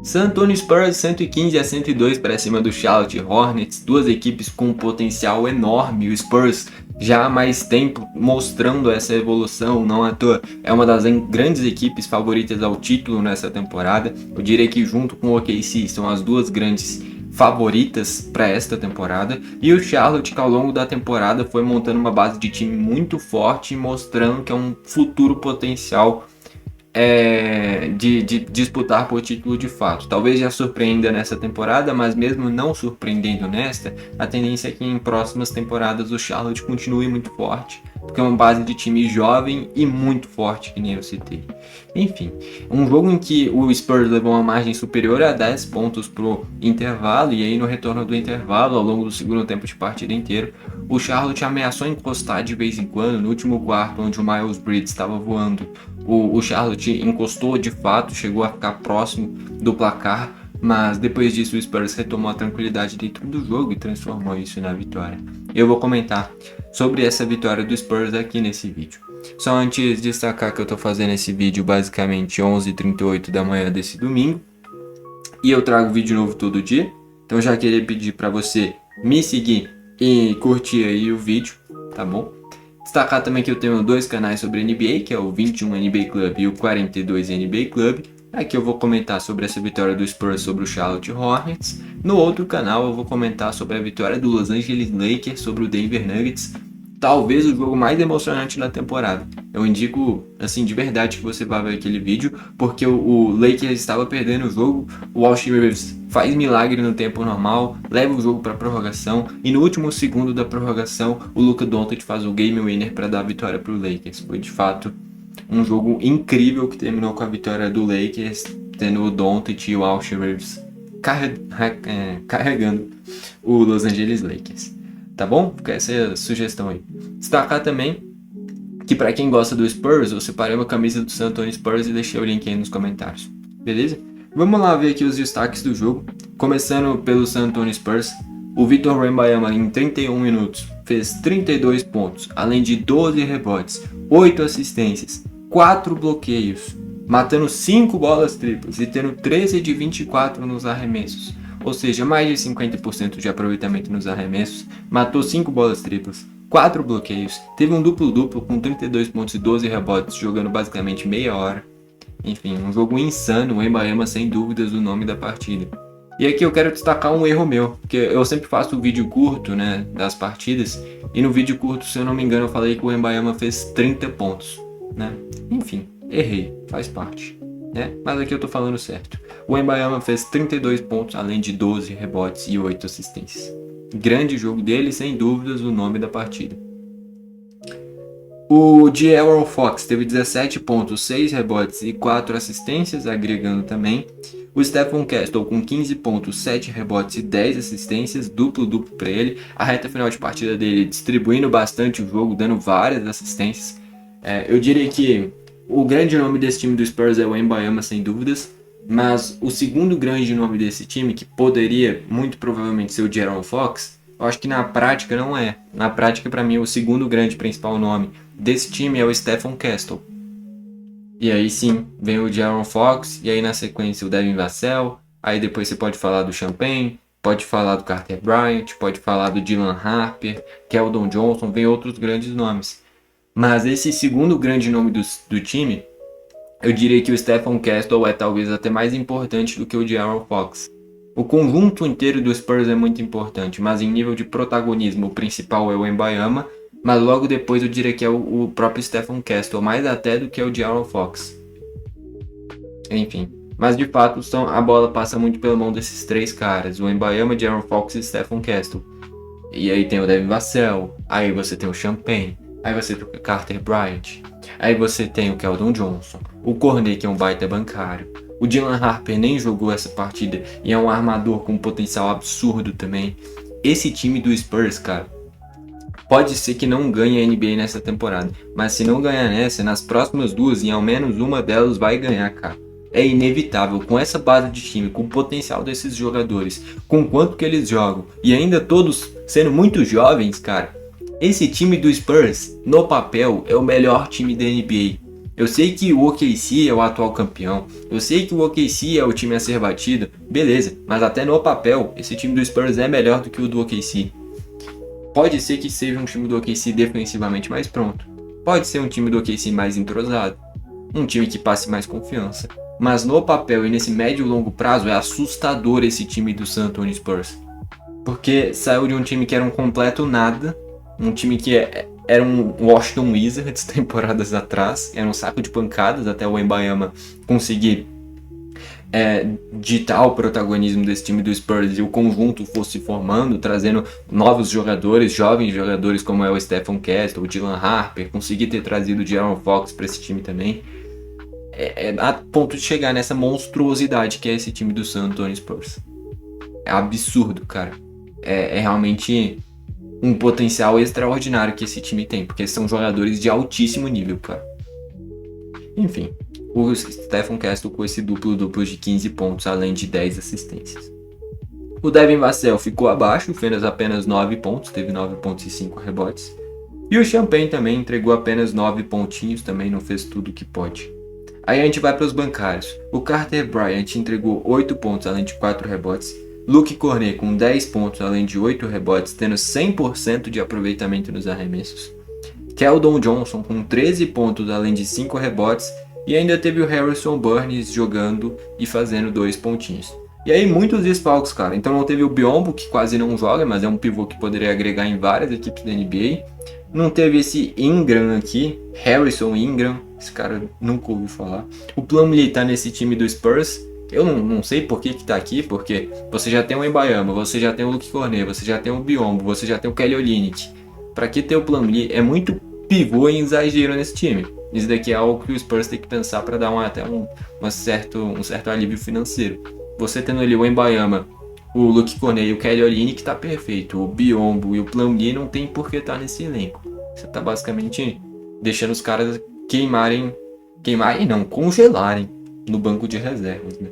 San Antonio Spurs 115-102 para cima do Charlotte Hornets, duas equipes com um potencial enorme. O Spurs já há mais tempo mostrando essa evolução, não à toa é uma das grandes equipes favoritas ao título nessa temporada. Eu diria que junto com o OKC são as duas grandes favoritas para esta temporada, e o Charlotte, que ao longo da temporada foi montando uma base de time muito forte e mostrando que é um futuro potencial de disputar por título de fato. Talvez já surpreenda nessa temporada, mas mesmo não surpreendendo nesta, a tendência é que em próximas temporadas o Charlotte continue muito forte, porque é uma base de time jovem e muito forte, que nem eu citei. Enfim, um jogo em que o Spurs levou uma margem superior a 10 pontos pro intervalo, e aí no retorno do intervalo, ao longo do segundo tempo de partida inteiro, o Charlotte ameaçou encostar de vez em quando. No último quarto, onde o Miles Bridges estava voando, o Charlotte encostou de fato, chegou a ficar próximo do placar, mas depois disso o Spurs retomou a tranquilidade dentro do jogo e transformou isso na vitória. Eu vou comentar sobre essa vitória do Spurs aqui nesse vídeo. Só antes de destacar que eu tô fazendo esse vídeo basicamente 11h38 da manhã desse domingo, e eu trago vídeo novo todo dia, então já queria pedir para você me seguir e curtir aí o vídeo, tá bom? Destacar também que eu tenho dois canais sobre NBA, que é o 21 NBA Club e o 42 NBA Club. Aqui eu vou comentar sobre essa vitória do Spurs sobre o Charlotte Hornets. No outro canal eu vou comentar sobre a vitória do Los Angeles Lakers sobre o Denver Nuggets. Talvez o jogo mais emocionante da temporada. Eu indico, assim, de verdade que você vá ver aquele vídeo, porque o Lakers estava perdendo o jogo, o Austin Rivers faz milagre no tempo normal, leva o jogo para prorrogação, e no último segundo da prorrogação, o Luka Doncic faz o game winner para dar a vitória para o Lakers. Foi de fato um jogo incrível que terminou com a vitória do Lakers, tendo o Doncic e o Austin Rivers carregando o Los Angeles Lakers. Tá bom? Fica essa sugestão aí. Destacar também que para quem gosta do Spurs, eu separei uma camisa do San Antonio Spurs e deixei o link aí nos comentários. Beleza? Vamos lá ver aqui os destaques do jogo. Começando pelo San Antonio Spurs. O Victor Wembanyama em 31 minutos fez 32 pontos, além de 12 rebotes, 8 assistências, 4 bloqueios, matando 5 bolas triplas e tendo 13 de 24 nos arremessos. Ou seja, mais de 50% de aproveitamento nos arremessos, matou 5 bolas triplas, 4 bloqueios, teve um duplo-duplo com 32 pontos e 12 rebotes, jogando basicamente meia hora. Enfim, um jogo insano. O Wembanyama sem dúvidas o nome da partida. E aqui eu quero destacar um erro meu, porque eu sempre faço o vídeo curto, né, das partidas, e no vídeo curto, se eu não me engano, eu falei que o Wembanyama fez 30 pontos, né? Enfim, errei, faz parte, né? Mas aqui eu tô falando certo. O Wembanyama fez 32 pontos, além de 12 rebotes e 8 assistências. Grande jogo dele, sem dúvidas, o nome da partida. O De'Aaron Fox teve 17 pontos, 6 rebotes e 4 assistências, agregando também. O Stephen Castle com 15 pontos, 7 rebotes e 10 assistências, duplo-duplo para ele. A reta final de partida dele distribuindo bastante o jogo, dando várias assistências. Eu diria que o grande nome desse time do Spurs é o Wembanyama, sem dúvidas. Mas o segundo grande nome desse time, que poderia muito provavelmente ser o De'Aaron Fox, eu acho que na prática não é. Na prática, para mim, o segundo grande principal nome desse time é o Stephen Castle. E aí sim, vem o De'Aaron Fox, e aí na sequência o Devin Vassell, aí depois você pode falar do Champagne, pode falar do Carter Bryant, pode falar do Dylan Harper, Keldon Johnson, vem outros grandes nomes. Mas esse segundo grande nome do time, eu diria que o Stephen Castle é talvez até mais importante do que o De'Aaron Fox. O conjunto inteiro do Spurs é muito importante, mas em nível de protagonismo o principal é o Wembanyama, mas logo depois eu diria que é o próprio Stephen Castle, mais até do que o De'Aaron Fox. Enfim, mas de fato a bola passa muito pela mão desses três caras, o Wembanyama, De'Aaron Fox e Stephen Castle. E aí tem o Devin Vassell, aí você tem o Champagne, aí você tem o Carter Bryant, aí você tem o Keldon Johnson, o Cornet, que é um baita bancário. O Dylan Harper nem jogou essa partida e é um armador com um potencial absurdo também. Esse time do Spurs, cara, pode ser que não ganhe a NBA nessa temporada, mas se não ganhar nessa, nas próximas duas, em ao menos uma delas vai ganhar, cara. É inevitável, com essa base de time, com o potencial desses jogadores, com o quanto que eles jogam, e ainda todos sendo muito jovens, cara. Esse time do Spurs, no papel, é o melhor time da NBA. Eu sei que o OKC é o atual campeão, eu sei que o OKC é o time a ser batido, beleza, mas até no papel, esse time do Spurs é melhor do que o do OKC. Pode ser que seja um time do OKC defensivamente mais pronto, pode ser um time do OKC mais entrosado, um time que passe mais confiança, mas no papel e nesse médio e longo prazo é assustador esse time do San Antonio Spurs. Porque saiu de um time que era um completo nada, um time que era um Washington Wizards temporadas atrás, era um saco de pancadas até o Wembanyama conseguir ditar o protagonismo desse time do Spurs e o conjunto fosse se formando, trazendo novos jogadores, jovens jogadores como é o Stephen Castle, o Dylan Harper, conseguir ter trazido o De'Aaron Fox para esse time também, a ponto de chegar nessa monstruosidade que é esse time do San Antonio Spurs. É absurdo, cara. É realmente um potencial extraordinário que esse time tem, porque são jogadores de altíssimo nível, cara. Enfim, o Stephen Castle com esse duplo de 15 pontos, além de 10 assistências. O Devin Vassell ficou abaixo, fez apenas 9 pontos, teve 9 pontos e 5 rebotes. E o Champagne também entregou apenas 9 pontinhos, também não fez tudo o que pode. Aí a gente vai para os bancários. O Carter Bryant entregou 8 pontos, além de 4 rebotes. Luke Cornet com 10 pontos, além de 8 rebotes, tendo 100% de aproveitamento nos arremessos. Keldon Johnson com 13 pontos, além de 5 rebotes. E ainda teve o Harrison Barnes jogando e fazendo 2 pontinhos. E aí muitos desfalques, cara. Então não teve o Biyombo, que quase não joga, mas é um pivô que poderia agregar em várias equipes da NBA. Não teve esse Ingram aqui, Harrison Ingram, esse cara nunca ouviu falar. O Plumlee tá nesse time do Spurs. Eu não sei por que tá aqui, porque você já tem o Wembanyama, você já tem o Luke Cornet, você já tem o Biyombo, você já tem o Kelly Olynyk. Pra que ter o Plumlee? É muito pivô e exagero nesse time. Isso daqui é algo que o Spurs tem que pensar para dar um certo alívio financeiro. Você tendo ali o Wembanyama, o Luke Cornet e o Kelly Olynyk tá perfeito. O Biyombo e o Plumlee não tem por que estar nesse elenco. Você tá basicamente deixando os caras congelarem no banco de reservas, né?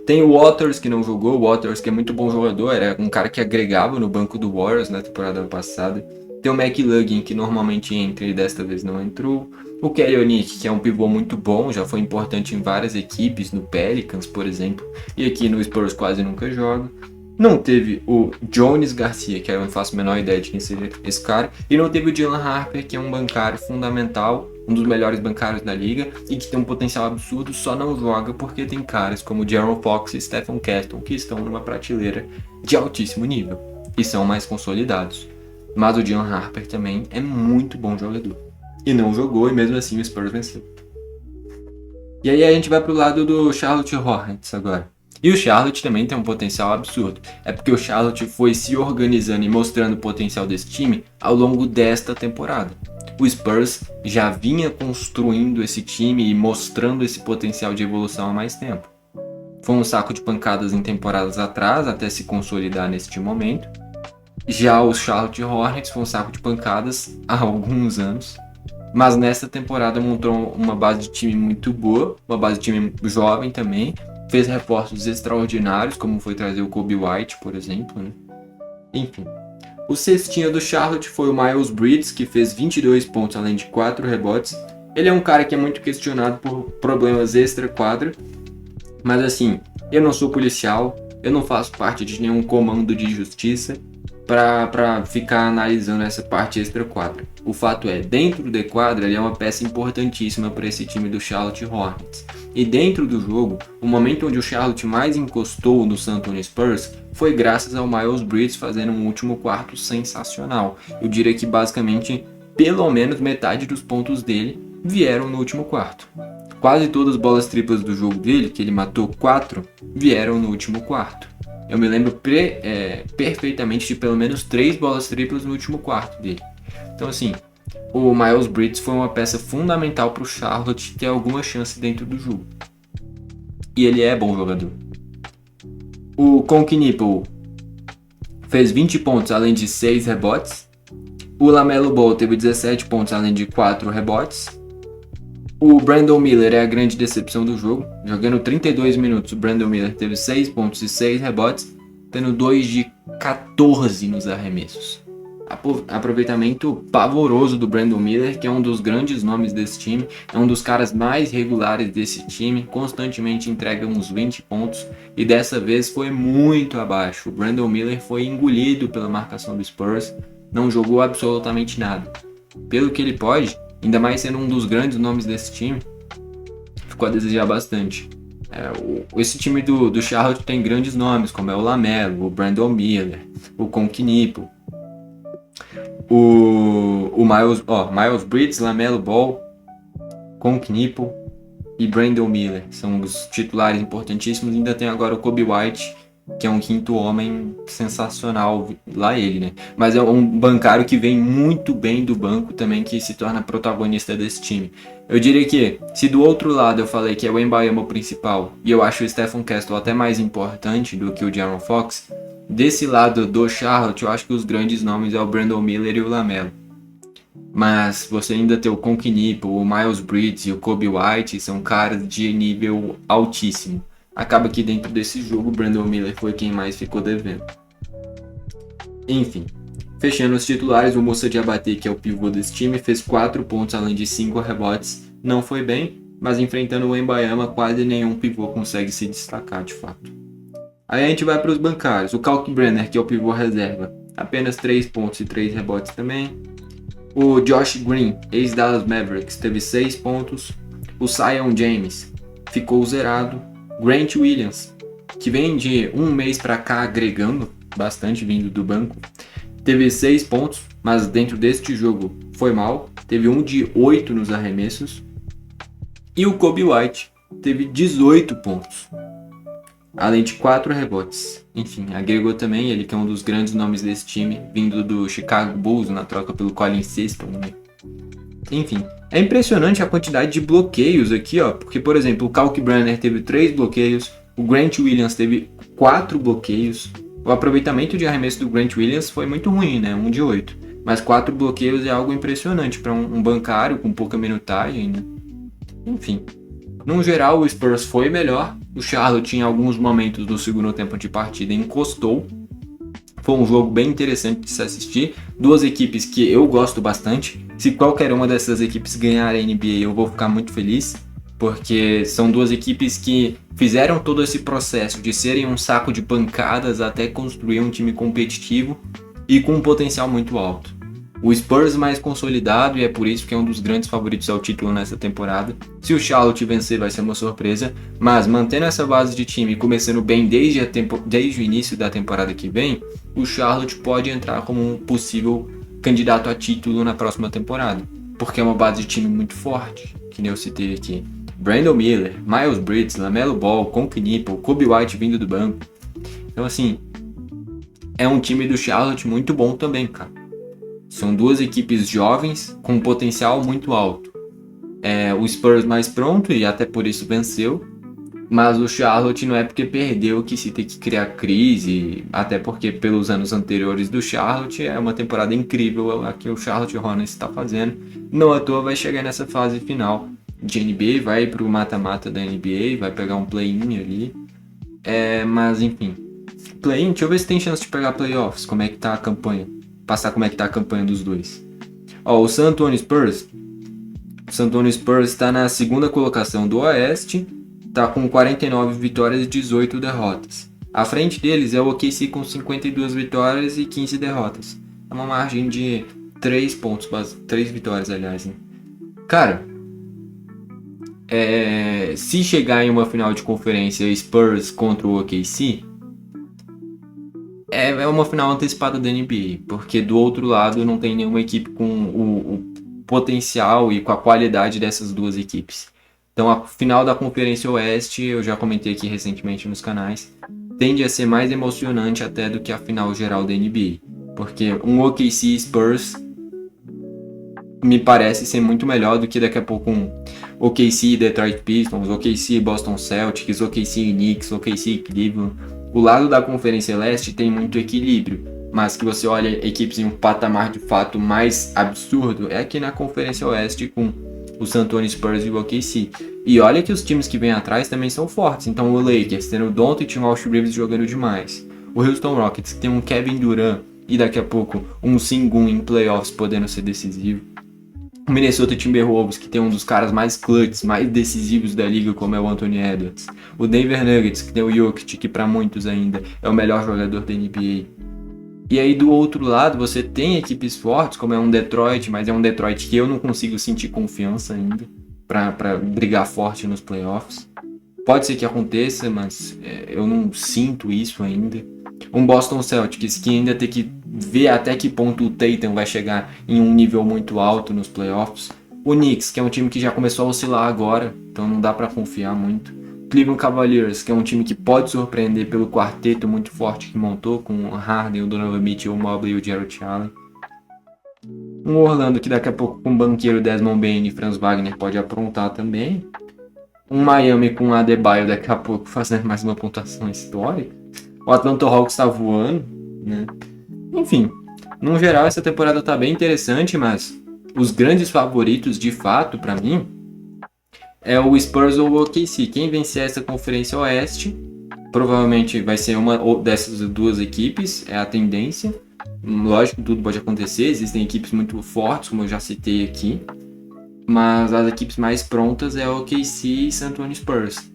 Tem o Waters, que não jogou, o Waters, que é muito bom jogador, era um cara que agregava no banco do Warriors na temporada passada. Tem o McLaughlin, que normalmente entra e desta vez não entrou. O Kelly Olynyk, que é um pivô muito bom, já foi importante em várias equipes, no Pelicans, por exemplo, e aqui no Spurs quase nunca joga. Não teve o Jones Garcia, que eu não faço a menor ideia de quem seja esse cara, e não teve o Dylan Harper, que é um bancário fundamental, um dos melhores bancários da liga e que tem um potencial absurdo, só não joga porque tem caras como De'Aaron Fox e Stephen Castle que estão numa prateleira de altíssimo nível e são mais consolidados. Mas o Dylan Harper também é muito bom jogador e não jogou e mesmo assim o Spurs venceu. E aí a gente vai pro lado do Charlotte Hornets agora. E o Charlotte também tem um potencial absurdo. É porque o Charlotte foi se organizando e mostrando o potencial desse time ao longo desta temporada. O Spurs já vinha construindo esse time e mostrando esse potencial de evolução há mais tempo. Foi um saco de pancadas em temporadas atrás até se consolidar neste momento. Já o Charlotte Hornets foi um saco de pancadas há alguns anos. Mas nessa temporada montou uma base de time muito boa, uma base de time jovem também. Fez reforços extraordinários, como foi trazer o Kobe White, por exemplo, né? Enfim. O cestinha do Charlotte foi o Miles Bridges, que fez 22 pontos além de 4 rebotes. Ele é um cara que é muito questionado por problemas extra-quadra. Mas assim, eu não sou policial, eu não faço parte de nenhum comando de justiça para ficar analisando essa parte extra-quadra. O fato é, dentro de quadra, ele é uma peça importantíssima para esse time do Charlotte Hornets. E dentro do jogo, o momento onde o Charlotte mais encostou no San Antonio Spurs foi graças ao Miles Bridges fazendo um último quarto sensacional. Eu diria que basicamente, pelo menos metade dos pontos dele vieram no último quarto. Quase todas as bolas triplas do jogo dele, que ele matou 4, vieram no último quarto. Eu me lembro perfeitamente de pelo menos 3 bolas triplas no último quarto dele. Então assim, o Miles Bridges foi uma peça fundamental para o Charlotte ter alguma chance dentro do jogo. E ele é bom jogador. O Conk Nipple fez 20 pontos além de 6 rebotes. O LaMelo Ball teve 17 pontos além de 4 rebotes. O Brandon Miller é a grande decepção do jogo. Jogando 32 minutos, o Brandon Miller teve 6 pontos e 6 rebotes, tendo 2 de 14 nos arremessos. aproveitamento pavoroso do Brandon Miller, que é um dos grandes nomes desse time, é um dos caras mais regulares desse time, constantemente entrega uns 20 pontos, e dessa vez foi muito abaixo. O Brandon Miller foi engolido pela marcação do Spurs, não jogou absolutamente nada. Pelo que ele pode, ainda mais sendo um dos grandes nomes desse time, ficou a desejar bastante. Esse time do Charlotte tem grandes nomes, como é o LaMelo, o Brandon Miller, o Conchinippo, o Miles Bridges, LaMelo Ball, Conchinippo e Brandon Miller. São os titulares importantíssimos. Ainda tem agora o Coby White, que é um quinto homem sensacional, lá ele, né? Mas é um bancário que vem muito bem do banco também, que se torna protagonista desse time. Eu diria que, se do outro lado eu falei que é o Wembanyama o principal, e eu acho o Stephen Castle até mais importante do que o De'Aaron Fox, desse lado do Charlotte eu acho que os grandes nomes é o Brandon Miller e o LaMelo. Mas você ainda tem o Conchinippo, o Miles Bridges e o Coby White, são caras de nível altíssimo. Acaba que dentro desse jogo o Brandon Miller foi quem mais ficou devendo. Enfim, fechando os titulares, o Moussa Diabaté, que é o pivô desse time, fez 4 pontos além de 5 rebotes. Não foi bem, mas enfrentando o Wembanyama, quase nenhum pivô consegue se destacar de fato. Aí a gente vai para os bancários. O Kalkbrenner, que é o pivô reserva, apenas 3 pontos e 3 rebotes também. O Josh Green, ex-Dallas Mavericks, teve 6 pontos. O Zion James ficou zerado. Grant Williams, que vem de um mês para cá agregando bastante vindo do banco, teve 6 pontos, mas dentro deste jogo foi mal. Teve 1 de 8 nos arremessos. E o Coby White teve 18 pontos, além de 4 rebotes. Enfim, agregou também, ele que é um dos grandes nomes desse time, vindo do Chicago Bulls na troca pelo Colin Sexton, né? Enfim, é impressionante a quantidade de bloqueios aqui, ó, porque, por exemplo, o Kalkbrenner teve 3 bloqueios, o Grant Williams teve 4 bloqueios, o aproveitamento de arremesso do Grant Williams foi muito ruim, né, 1 de 8, mas 4 bloqueios é algo impressionante para um bancário com pouca minutagem, né? Enfim, no geral o Spurs foi melhor, o Charlotte em alguns momentos do segundo tempo de partida encostou. Foi um jogo bem interessante de se assistir. Duas equipes que eu gosto bastante. Se qualquer uma dessas equipes ganhar a NBA, eu vou ficar muito feliz. Porque são duas equipes que fizeram todo esse processo de serem um saco de pancadas até construir um time competitivo e com um potencial muito alto. O Spurs mais consolidado, e é por isso que é um dos grandes favoritos ao título nessa temporada. Se o Charlotte vencer vai ser uma surpresa, mas mantendo essa base de time e começando bem desde o início da temporada que vem, o Charlotte pode entrar como um possível candidato a título na próxima temporada, porque é uma base de time muito forte, que nem eu citei aqui. Brandon Miller, Miles Bridges, LaMelo Ball, Conchinippo, Coby White vindo do banco. Então assim, é um time do Charlotte muito bom também, cara. São duas equipes jovens com um potencial muito alto. O Spurs mais pronto e até por isso venceu. Mas o Charlotte não é porque perdeu que se tem que criar crise. Até porque pelos anos anteriores do Charlotte é uma temporada incrível a que o Charlotte Hornets está fazendo. Não à toa vai chegar nessa fase final de NBA. Vai para o mata-mata da NBA. Vai pegar um play-in ali. Mas enfim. Play-in, deixa eu ver se tem chance de pegar playoffs. Como é que tá a campanha. Passar como é que tá a campanha dos dois. O San Antonio Spurs está na segunda colocação do Oeste, tá com 49 vitórias e 18 derrotas. À frente deles é o OKC com 52 vitórias e 15 derrotas. É uma margem de 3 pontos, 3 vitórias aliás, né? Cara, se chegar em uma final de conferência Spurs contra o OKC, é uma final antecipada da NBA, porque do outro lado não tem nenhuma equipe com o potencial e com a qualidade dessas duas equipes. Então a final da Conferência Oeste, eu já comentei aqui recentemente nos canais, tende a ser mais emocionante até do que a final geral da NBA, porque um OKC Spurs me parece ser muito melhor do que daqui a pouco um OKC Detroit Pistons, OKC Boston Celtics, OKC Knicks, OKC Cleveland. O lado da Conferência Leste tem muito equilíbrio, mas que você olha equipes em um patamar de fato mais absurdo é aqui na Conferência Oeste com o San Antonio Spurs e o OKC. E olha que os times que vêm atrás também são fortes, então o Lakers tendo o Doncic e o Austin Reeves jogando demais. O Houston Rockets que tem um Kevin Durant e daqui a pouco um Sengun em playoffs podendo ser decisivo. O Minnesota Timberwolves, que tem um dos caras mais clutch, mais decisivos da liga, como é o Anthony Edwards. O Denver Nuggets, que tem o Jokic, que para muitos ainda é o melhor jogador da NBA. E aí do outro lado você tem equipes fortes, como é um Detroit, mas é um Detroit que eu não consigo sentir confiança ainda para brigar forte nos playoffs. Pode ser que aconteça, mas eu não sinto isso ainda. Um Boston Celtics que ainda tem que ver até que ponto o Tatum vai chegar em um nível muito alto nos playoffs. O Knicks, que é um time que já começou a oscilar agora, então não dá para confiar muito. Cleveland Cavaliers, que é um time que pode surpreender pelo quarteto muito forte que montou, com o Harden, o Donovan Mitchell, o Mobley e o Jarrett Allen. Um Orlando que daqui a pouco com o banqueiro Desmond Bane e Franz Wagner pode aprontar também. Um Miami com o Adebayo daqui a pouco fazendo mais uma pontuação histórica. O Atlanta Hawks está voando, né? Enfim, no geral essa temporada está bem interessante, mas os grandes favoritos de fato para mim é o Spurs ou o OKC. Quem vencer essa Conferência Oeste provavelmente vai ser uma dessas duas equipes, é a tendência. Lógico que tudo pode acontecer, existem equipes muito fortes, como eu já citei aqui, mas as equipes mais prontas é o OKC e San Antonio Spurs.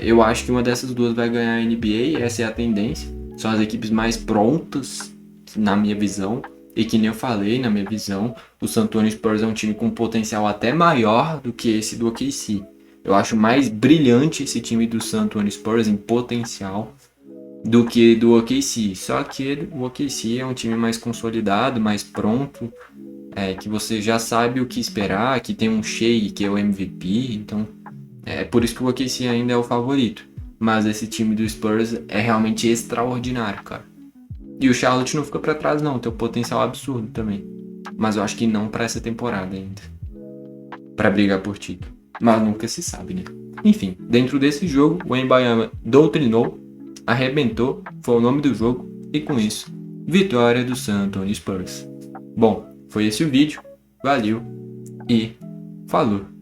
Eu acho que uma dessas duas vai ganhar a NBA, essa é a tendência. São as equipes mais prontas, na minha visão, e que nem eu falei, na minha visão, o San Antonio Spurs é um time com potencial até maior do que esse do OKC. Eu acho mais brilhante esse time do San Antonio Spurs em potencial do que do OKC. Só que o OKC é um time mais consolidado, mais pronto, que você já sabe o que esperar, que tem um Shea que é o MVP, então é por isso que o OKC ainda é o favorito. Mas esse time do Spurs é realmente extraordinário, cara. E o Charlotte não fica pra trás não, tem um potencial absurdo também. Mas eu acho que não pra essa temporada ainda. Pra brigar por título. Mas nunca se sabe, né? Enfim, dentro desse jogo, o Wembanyama doutrinou, arrebentou, foi o nome do jogo. E com isso, vitória do San Antonio Spurs. Bom, foi esse o vídeo. Valeu e falou!